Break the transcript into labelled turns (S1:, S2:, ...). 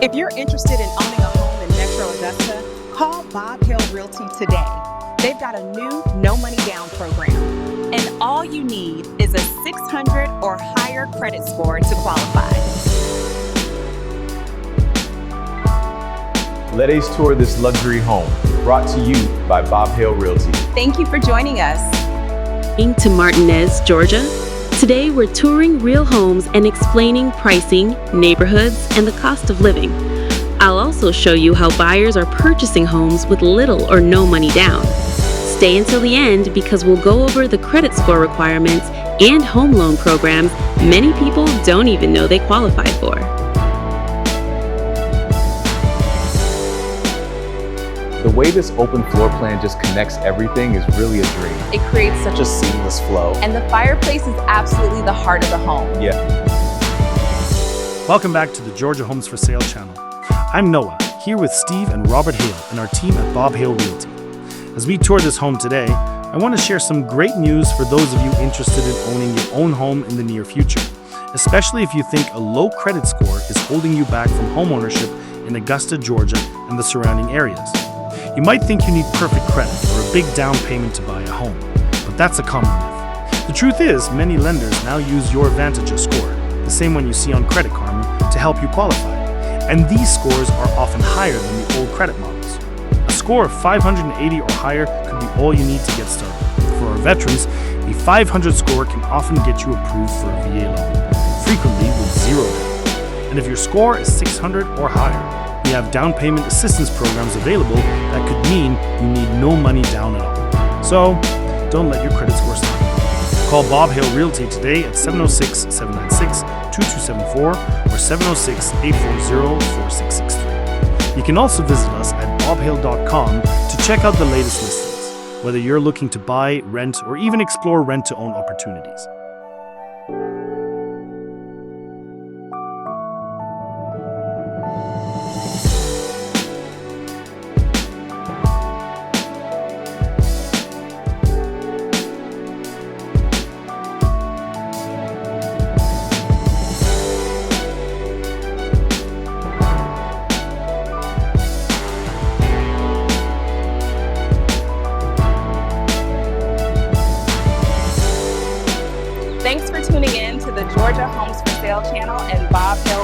S1: If you're interested in owning a home in Metro Augusta, call Bob Hale Realty today. They've got a new no money down program, and all you need is a 600 or higher credit score to qualify.
S2: Let us tour this luxury home, brought to you by Bob Hale Realty.
S1: Thank you for joining us.
S3: To Martinez, Georgia. Today we're touring real homes and explaining pricing, neighborhoods, and the cost of living. I'll also show you how buyers are purchasing homes with little or no money down. Stay until the end because we'll go over the credit score requirements and home loan programs many people don't even know they qualify for.
S2: The way this open floor plan just connects everything is really a dream.
S1: It creates such a seamless flow. And the fireplace is absolutely the heart of the home.
S2: Yeah.
S4: Welcome back to the Georgia Homes for Sale channel. I'm Noah, here with Steve and Robert Hale and our team at Bob Hale Realty. As we tour this home today, I want to share some great news for those of you interested in owning your own home in the near future, especially if you think a low credit score is holding you back from homeownership in Augusta, Georgia, and the surrounding areas. You might think you need perfect credit or a big down payment to buy a home, but that's a common myth. The truth is, many lenders now use your VantageScore, the same one you see on Credit Karma, to help you qualify. And these scores are often higher than the old credit models. A score of 580 or higher could be all you need to get started. For our veterans, a 500 score can often get you approved for a VA loan, frequently with zero down. And if your score is 600 or higher, we have down payment assistance programs available that could mean you need no money down at all. So, don't let your credit score stop you. Call Bob Hale Realty today at 706-796-2274 or 706-840-4663. You can also visit us at bobhale.com to check out the latest listings, whether you're looking to buy, rent, or even explore rent-to-own opportunities.
S1: Thanks for tuning in to the Georgia Homes for Sale channel and Bob Hale